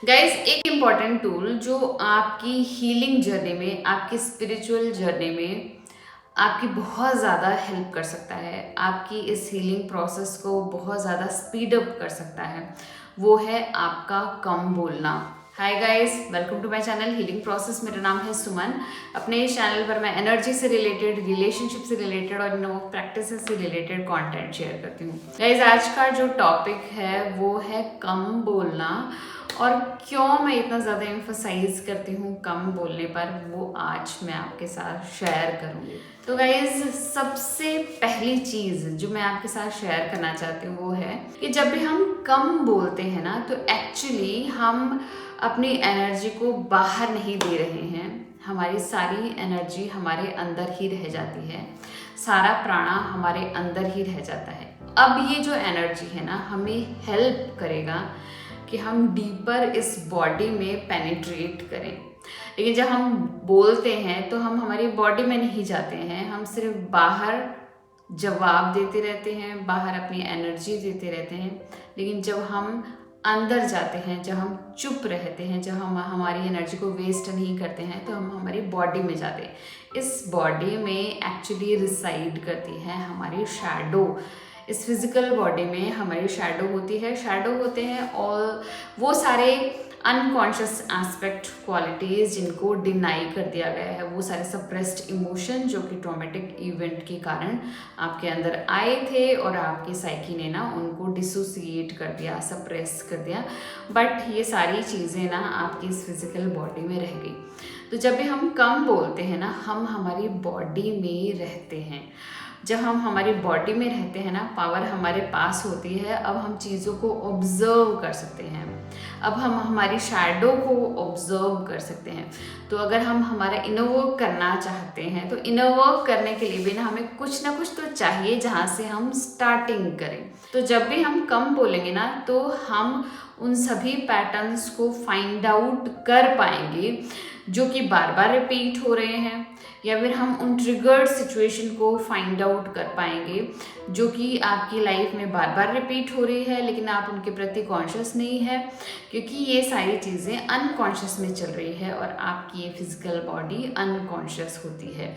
Guys, एक important tool जो आपकी हीलिंग जर्नी में, आपकी स्पिरिचुअल जर्नी में आपकी बहुत ज़्यादा हेल्प कर सकता है, आपकी इस हीलिंग प्रोसेस को बहुत ज़्यादा स्पीड अप कर सकता है, वो है आपका कम बोलना। Hi guys, welcome to my channel healing process. मेरा नाम है सुमन। अपने इस चैनल पर मैं एनर्जी से रिलेटेड, रिलेशनशिप से रिलेटेड और प्रैक्टिस से रिलेटेड कंटेंट शेयर करती हूँ। गाइस, आज का जो टॉपिक है वो है कम बोलना, और क्यों मैं इतना ज़्यादा एम्फसाइज करती हूँ कम बोलने पर, वो आज मैं आपके साथ शेयर करूँगी। तो गाइज, सबसे पहली चीज़ जो मैं आपके साथ शेयर करना चाहती हूँ वो है कि जब भी हम कम बोलते हैं ना, तो एक्चुअली हम अपनी एनर्जी को बाहर नहीं दे रहे हैं। हमारी सारी एनर्जी हमारे अंदर ही रह जाती है, सारा प्राणा हमारे अंदर ही रह जाता है। अब ये जो एनर्जी है ना, हमें हेल्प करेगा कि हम डीपर इस बॉडी में पेनिट्रेट करें। लेकिन जब हम बोलते हैं तो हम हमारी बॉडी में नहीं जाते हैं, हम सिर्फ बाहर जवाब देते रहते हैं, बाहर अपनी एनर्जी देते रहते हैं। लेकिन जब हम अंदर जाते हैं, जब हम चुप रहते हैं, जब हम हमारी एनर्जी को वेस्ट नहीं करते हैं, तो हम हमारी बॉडी में जाते हैं। इस बॉडी में एक्चुअली रिसाइड करती है हमारी शैडो। इस फिजिकल बॉडी में हमारी शैडो होती है, शैडो होते हैं और वो सारे अनकॉन्शियस एस्पेक्ट, क्वालिटीज़ जिनको डिनाई कर दिया गया है, वो सारे सप्रेस्ड इमोशन जो कि ट्रॉमेटिक इवेंट के कारण आपके अंदर आए थे और आपकी साइकी ने ना उनको डिसोसिएट कर दिया, सप्रेस कर दिया। बट ये सारी चीज़ें ना आपकी इस फिजिकल बॉडी में रह गई। तो जब भी हम कम बोलते हैं ना, हम हमारी बॉडी में रहते हैं। जब हम हमारी बॉडी में रहते हैं ना, पावर हमारे पास होती है। अब हम चीज़ों को ऑब्जर्व कर सकते हैं, अब हम हमारी शैडो को ऑब्जर्व कर सकते हैं। तो अगर हम हमारा इनर वर्क करना चाहते हैं, तो इनर वर्क करने के लिए भी ना हमें कुछ ना कुछ तो चाहिए जहाँ से हम स्टार्टिंग करें। तो जब भी हम कम बोलेंगे ना, तो हम उन सभी पैटर्न्स को फाइंड आउट कर पाएंगे जो कि बार बार रिपीट हो रहे हैं, या फिर हम उन ट्रिगर्ड सिचुएशन को फाइंड आउट कर पाएंगे जो कि आपकी लाइफ में बार बार रिपीट हो रही है, लेकिन आप उनके प्रति कॉन्शियस नहीं है, क्योंकि ये सारी चीज़ें अनकॉन्शियस में चल रही है और आपकी ये फिजिकल बॉडी अनकॉन्शियस होती है।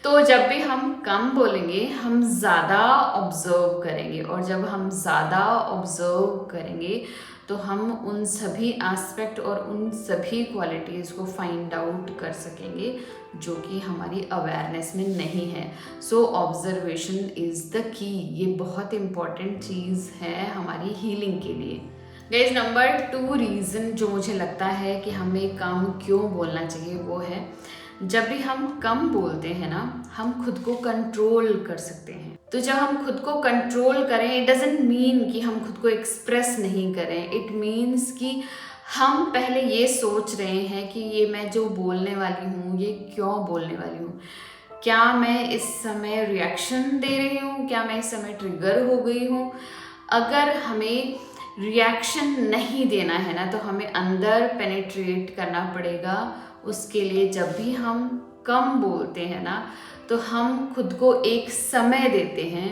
तो जब भी हम कम बोलेंगे, हम ज़्यादा ऑब्जर्व करेंगे, और जब हम ज़्यादा ऑब्जर्व करेंगे तो हम उन सभी एस्पेक्ट और उन सभी क्वालिटीज़ को फाइंड आउट कर सकेंगे जो कि हमारी अवेयरनेस में नहीं है। सो ऑब्जर्वेशन इज़ द की। ये बहुत इम्पॉर्टेंट चीज़ है हमारी हीलिंग के लिए। गाइस, नंबर 2 रीज़न जो मुझे लगता है कि हमें कम क्यों बोलना चाहिए वो है, जब भी हम कम बोलते हैं ना, हम खुद को कंट्रोल कर सकते हैं। तो जब हम खुद को कंट्रोल करें, इट डजंट मीन कि हम खुद को एक्सप्रेस नहीं करें। इट मीन्स कि हम पहले ये सोच रहे हैं कि ये मैं जो बोलने वाली हूँ, ये क्यों बोलने वाली हूँ। क्या मैं इस समय रिएक्शन दे रही हूँ? क्या मैं इस समय ट्रिगर हो गई हूँ? अगर हमें रिएक्शन नहीं देना है ना, तो हमें अंदर पेनिट्रेट करना पड़ेगा। उसके लिए जब भी हम कम बोलते हैं ना, तो हम खुद को एक समय देते हैं,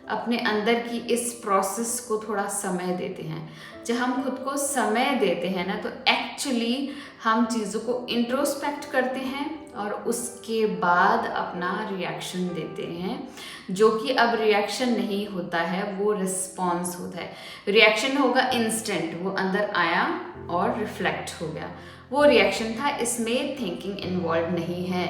अपने अंदर की इस प्रोसेस को थोड़ा समय देते हैं। जब हम खुद को समय देते हैं ना, तो एक्चुअली हम चीज़ों को इंट्रोस्पेक्ट करते हैं और उसके बाद अपना रिएक्शन देते हैं, जो कि अब रिएक्शन नहीं होता है, वो रिस्पॉन्स होता है। रिएक्शन होगा इंस्टेंट, वो अंदर आया और रिफ्लेक्ट हो गया, वो रिएक्शन था, इसमें थिंकिंग इन्वॉल्व नहीं है।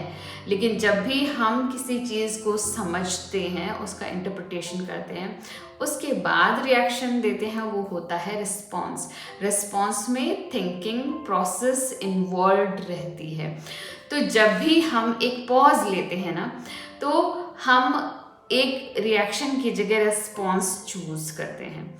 लेकिन जब भी हम किसी चीज़ को समझते हैं, उसका इंटरप्रिटेशन करते हैं, उसके बाद रिएक्शन देते हैं, वो होता है रिस्पॉन्स। रिस्पॉन्स में थिंकिंग प्रोसेस इन्वॉल्व रहती है। तो जब भी हम एक पॉज लेते हैं ना, तो हम एक रिएक्शन की जगह रिस्पॉन्स चूज करते हैं।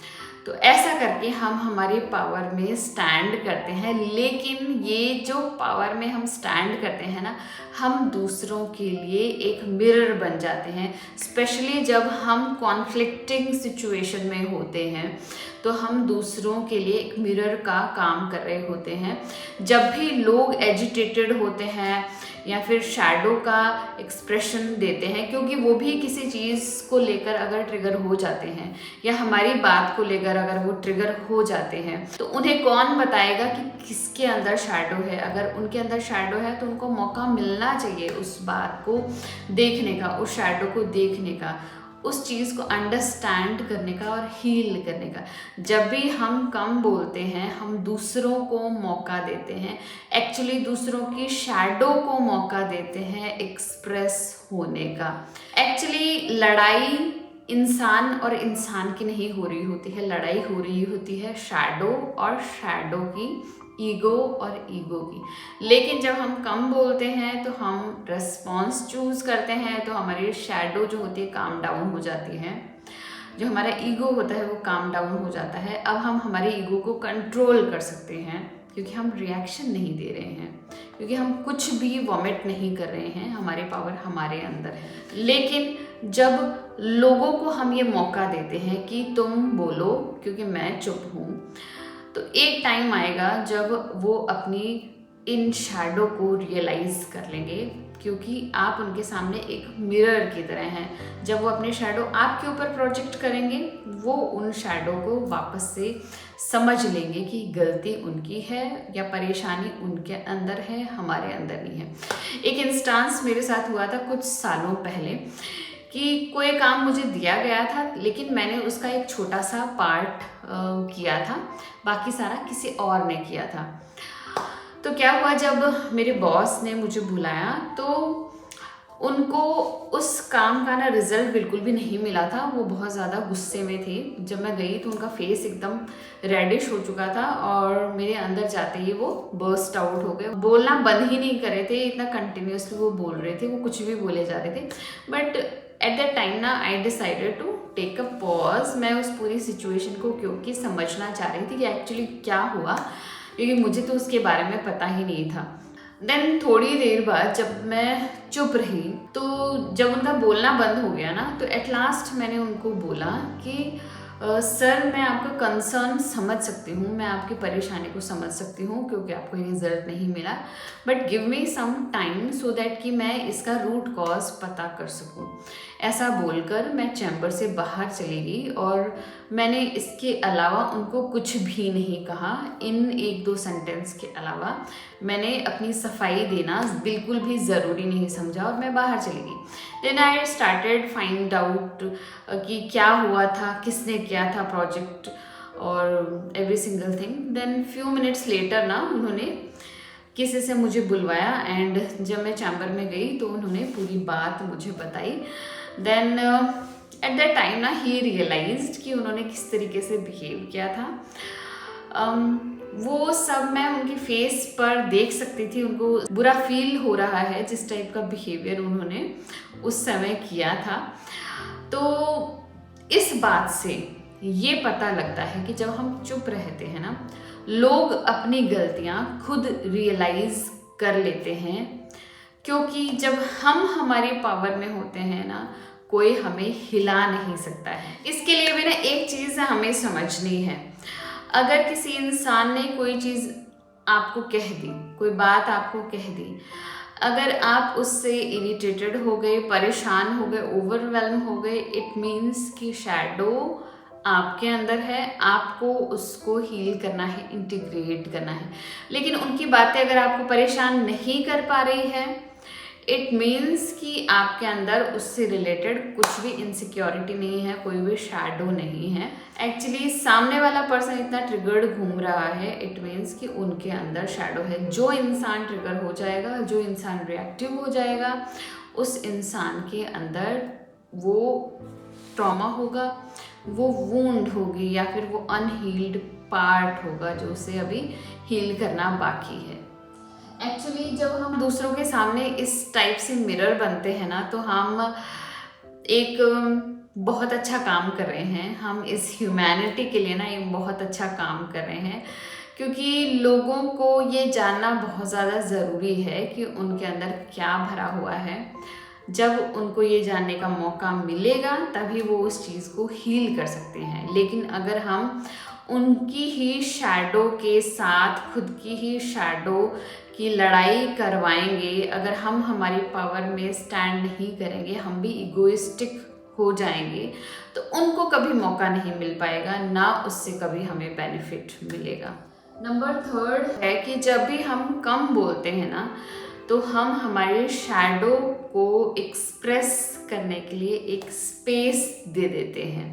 तो ऐसा करके हम हमारी पावर में स्टैंड करते हैं। लेकिन ये जो पावर में हम स्टैंड करते हैं ना, हम दूसरों के लिए एक मिरर बन जाते हैं। स्पेशली जब हम कॉन्फ्लिक्टिंग सिचुएशन में होते हैं, तो हम दूसरों के लिए एक मिरर का काम कर रहे होते हैं। जब भी लोग एजिटेटेड होते हैं या फिर शैडो का एक्सप्रेशन देते हैं, क्योंकि वो भी किसी चीज़ को लेकर अगर ट्रिगर हो जाते हैं या हमारी बात को लेकर ट्रिगर, अगर वो ट्रिगर हो जाते हैं तो उन्हें कौन बताएगा कि किसके अंदर शैडो है। अगर उनके अंदर शैडो है तो उनको मौका मिलना चाहिए उस बात को देखने का, उस शैडो को देखने का, उस चीज़ को अंडरस्टैंड करने का और हील करने का। जब भी हम कम बोलते हैं हम दूसरों को मौका देते हैं, एक्चुअली दूसरों की शैडो को मौका देते हैं एक्सप्रेस होने का। एक्चुअली लड़ाई इंसान और इंसान की नहीं हो रही होती है, लड़ाई हो रही होती है शैडो और शैडो की, ईगो और ईगो की। लेकिन जब हम कम बोलते हैं तो हम रेस्पॉन्स चूज करते हैं तो हमारी शैडो जो होती है काम डाउन हो जाती है, जो हमारा ईगो होता है वो काम डाउन हो जाता है। अब हम हमारे ईगो को कंट्रोल कर सकते हैं क्योंकि हम रिएक्शन नहीं दे रहे हैं, क्योंकि हम कुछ भी वॉमिट नहीं कर रहे हैं, हमारी पावर हमारे अंदर है। लेकिन जब लोगों को हम ये मौका देते हैं कि तुम बोलो क्योंकि मैं चुप हूँ, तो एक टाइम आएगा जब वो अपनी इन शैडो को रियलाइज कर लेंगे, क्योंकि आप उनके सामने एक मिरर की तरह हैं। जब वो अपने शैडो आपके ऊपर प्रोजेक्ट करेंगे वो उन शैडो को वापस से समझ लेंगे कि गलती उनकी है या परेशानी उनके अंदर है, हमारे अंदर नहीं है। एक इंस्टांस मेरे साथ हुआ था कुछ सालों पहले कि कोई काम मुझे दिया गया था लेकिन मैंने उसका एक छोटा सा पार्ट किया था, बाकी सारा किसी और ने किया था। तो क्या हुआ, जब मेरे बॉस ने मुझे बुलाया तो उनको उस काम का ना रिजल्ट बिल्कुल भी नहीं मिला था। वो बहुत ज़्यादा गुस्से में थे। जब मैं गई तो उनका फेस एकदम रेडिश हो चुका था और मेरे अंदर जाते ही वो बर्स्ट आउट हो गए। बोलना बंद ही नहीं कर रहे थे, इतना कंटिन्यूसली वो बोल रहे थे, वो कुछ भी बोले जा रहे थे। बट एट दैट टाइम ना I decided to take a pause. मैं उस पूरी सिचुएशन को क्योंकि समझना चाह रही थी कि एक्चुअली क्या हुआ, क्योंकि मुझे तो उसके बारे में पता ही नहीं था। देन थोड़ी देर बाद जब मैं चुप रही तो जब उनका बोलना बंद हो गया ना, तो एट लास्ट मैंने उनको बोला कि सर मैं आपका कंसर्न समझ सकती हूँ, मैं आपकी परेशानी को समझ सकती हूँ क्योंकि आपको ये रिजल्ट नहीं मिला, but give me some time so that कि मैं इसका रूट कॉज पता कर सकूँ। ऐसा बोलकर मैं चैम्बर से बाहर चली गई और मैंने इसके अलावा उनको कुछ भी नहीं कहा। इन एक दो सेंटेंस के अलावा मैंने अपनी सफाई देना बिल्कुल भी ज़रूरी नहीं समझा और मैं बाहर चली गई। Then I started find out कि क्या हुआ था, किसने किया था प्रोजेक्ट और every single thing. Then few minutes later ना उन्होंने किसी से मुझे बुलवाया एंड जब मैं चैम्बर में गई तो उन्होंने पूरी बात मुझे बताई। देन एट दैट टाइम ना ही रियलाइज्ड कि उन्होंने किस तरीके से बिहेव किया था। वो सब मैं उनके फेस पर देख सकती थी, उनको बुरा फील हो रहा है जिस टाइप का बिहेवियर उन्होंने उस समय किया था। तो इस बात से ये पता लगता है कि जब हम चुप रहते हैं ना, लोग अपनी गलतियां खुद रियलाइज कर लेते हैं, क्योंकि जब हम हमारी पावर में होते हैं ना, कोई हमें हिला नहीं सकता है। इसके लिए भी ना एक चीज़ हमें समझनी है, अगर किसी इंसान ने कोई चीज़ आपको कह दी, कोई बात आपको कह दी, अगर आप उससे इरिटेटेड हो गए, परेशान हो गए, ओवरवेल्म हो गए, इट मीन्स कि शैडो आपके अंदर है, आपको उसको हील करना है, इंटीग्रेट करना है। लेकिन उनकी बातें अगर आपको परेशान नहीं कर पा रही है, इट मीन्स कि आपके अंदर उससे रिलेटेड कुछ भी इनसिक्योरिटी नहीं है, कोई भी शैडो नहीं है। एक्चुअली सामने वाला पर्सन इतना ट्रिगर्ड घूम रहा है, इट मीन्स कि उनके अंदर शैडो है। जो इंसान ट्रिगर हो जाएगा, जो इंसान रिएक्टिव हो जाएगा, उस इंसान के अंदर वो ट्रॉमा होगा, वो वूंड होगी या फिर वो अनहील्ड पार्ट होगा जो उसे अभी हील करना बाकी है। एक्चुअली जब हम दूसरों के सामने इस टाइप से मिरर बनते हैं ना, तो हम एक बहुत अच्छा काम कर रहे हैं। हम इस ह्यूमैनिटी के लिए ना एक बहुत अच्छा काम कर रहे हैं, क्योंकि लोगों को ये जानना बहुत ज़्यादा ज़रूरी है कि उनके अंदर क्या भरा हुआ है। जब उनको ये जानने का मौका मिलेगा तभी वो उस चीज़ को हील कर सकते हैं। लेकिन अगर हम उनकी ही शैडो के साथ खुद की ही शैडो की लड़ाई करवाएंगे, अगर हम हमारी पावर में स्टैंड नहीं करेंगे, हम भी इगोइस्टिक हो जाएंगे तो उनको कभी मौका नहीं मिल पाएगा, ना उससे कभी हमें बेनिफिट मिलेगा। नंबर 3 है कि जब भी हम कम बोलते हैं ना, तो हम हमारे शैडो को एक्सप्रेस करने के लिए एक स्पेस दे देते हैं।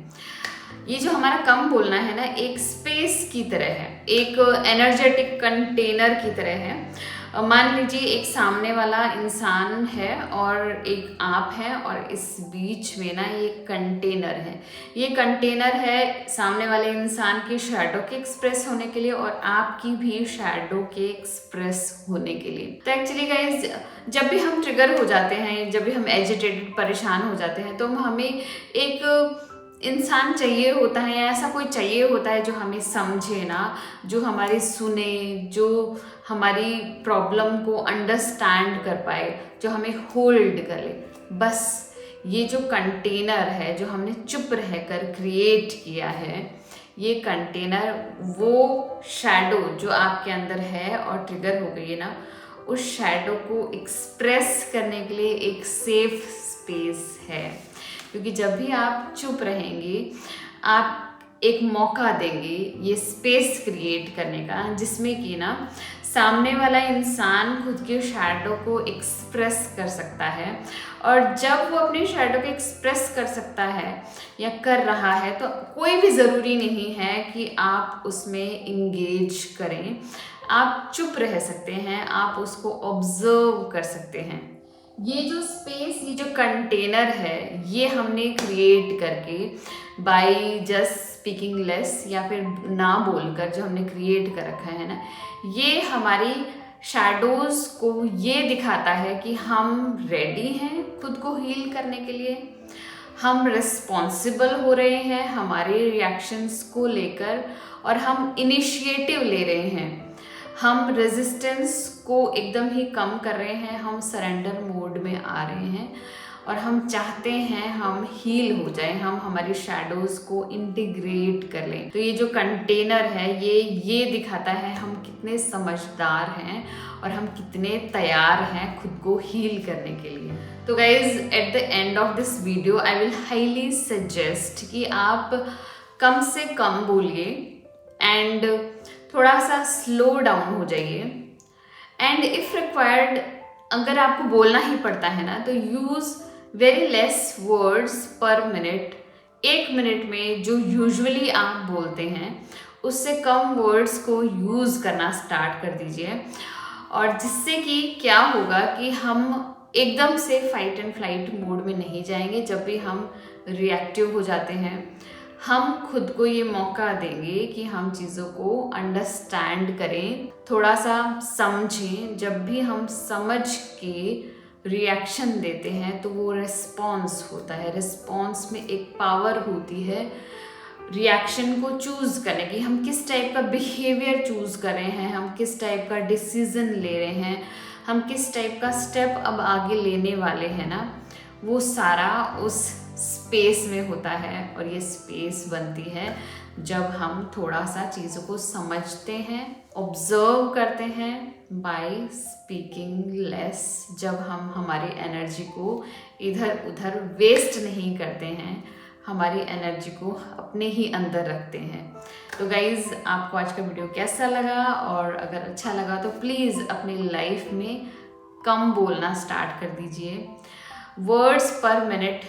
ये जो हमारा कम बोलना है ना, एक स्पेस की तरह है, एक एनर्जेटिक कंटेनर की तरह है। मान लीजिए एक सामने वाला इंसान है और एक आप है, और इस बीच में ना ये कंटेनर है। ये कंटेनर है सामने वाले इंसान की शैडो के एक्सप्रेस होने के लिए और आपकी भी शैडो के एक्सप्रेस होने के लिए। तो एक्चुअली गाइज, जब भी हम ट्रिगर हो जाते हैं, जब भी हम एजिटेटेड परेशान हो जाते हैं, तो हमें एक इंसान चाहिए होता है, या ऐसा कोई चाहिए होता है जो हमें समझे ना, जो हमारी सुने, जो हमारी प्रॉब्लम को अंडरस्टैंड कर पाए, जो हमें होल्ड कर ले। बस ये जो कंटेनर है जो हमने चुप रहकर क्रिएट किया है, ये कंटेनर वो शैडो जो आपके अंदर है और ट्रिगर हो गई है ना, उस शैडो को एक्सप्रेस करने के लिए एक सेफ स्पेस है। क्योंकि जब भी आप चुप रहेंगे, आप एक मौका देंगे ये स्पेस क्रिएट करने का, जिसमें कि ना सामने वाला इंसान खुद के शैडो को एक्सप्रेस कर सकता है। और जब वो अपने शैडो को एक्सप्रेस कर सकता है या कर रहा है, तो कोई भी ज़रूरी नहीं है कि आप उसमें इंगेज करें। आप चुप रह सकते हैं, आप उसको ऑब्जर्व कर सकते हैं। ये जो स्पेस, ये जो कंटेनर है, ये हमने क्रिएट करके बाय जस्ट स्पीकिंग लेस या फिर ना बोलकर जो हमने क्रिएट कर रखा है ना, ये हमारी शैडोज को ये दिखाता है कि हम रेडी हैं खुद को हील करने के लिए। हम रिस्पॉन्सिबल हो रहे हैं हमारे रिएक्शंस को लेकर, और हम इनिशिएटिव ले रहे हैं। हम रेजिस्टेंस को एकदम ही कम कर रहे हैं, हम सरेंडर मोड में आ रहे हैं, और हम चाहते हैं हम हील हो जाएं, हम हमारी शैडोज को इंटीग्रेट कर लें। तो ये जो कंटेनर है, ये दिखाता है हम कितने समझदार हैं और हम कितने तैयार हैं खुद को हील करने के लिए। तो guys, at the end of this video I will highly suggest कि आप कम से कम बोलिए एंड थोड़ा सा स्लो डाउन हो जाइए। एंड इफ रिक्वायर्ड, अगर आपको बोलना ही पड़ता है ना, तो यूज़ वेरी लेस वर्ड्स पर मिनट। 1 मिनट में जो यूजुअली आप बोलते हैं उससे कम वर्ड्स को यूज़ करना स्टार्ट कर दीजिए। और जिससे कि क्या होगा कि हम एकदम से फाइट एंड फ्लाइट मोड में नहीं जाएंगे। जब भी हम रिएक्टिव हो जाते हैं, हम खुद को ये मौका देंगे कि हम चीज़ों को अंडरस्टैंड करें, थोड़ा सा समझें। जब भी हम समझ के रिएक्शन देते हैं तो वो रिस्पॉन्स होता है। रिस्पॉन्स में एक पावर होती है रिएक्शन को चूज़ करने की। हम किस टाइप का बिहेवियर चूज़ कर रहे हैं, हम किस टाइप का डिसीजन ले रहे हैं, हम किस टाइप का स्टेप अब आगे लेने वाले हैं ना, वो सारा उस स्पेस में होता है। और ये स्पेस बनती है जब हम थोड़ा सा चीज़ों को समझते हैं, ऑब्जर्व करते हैं बाय स्पीकिंग लेस। जब हम हमारी एनर्जी को इधर उधर वेस्ट नहीं करते हैं, हमारी एनर्जी को अपने ही अंदर रखते हैं। तो गाइज़, आपको आज का वीडियो कैसा लगा? और अगर अच्छा लगा तो प्लीज़ अपनी लाइफ में कम बोलना स्टार्ट कर दीजिए। वर्ड्स पर मिनट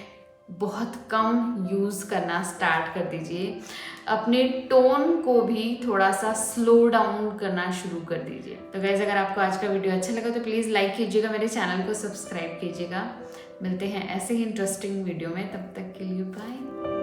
बहुत कम यूज़ करना स्टार्ट कर दीजिए। अपने टोन को भी थोड़ा सा स्लो डाउन करना शुरू कर दीजिए। तो गाइज़, अगर आपको आज का वीडियो अच्छा लगा तो प्लीज़ लाइक कीजिएगा, मेरे चैनल को सब्सक्राइब कीजिएगा। मिलते हैं ऐसे ही इंटरेस्टिंग वीडियो में, तब तक के लिए बाय।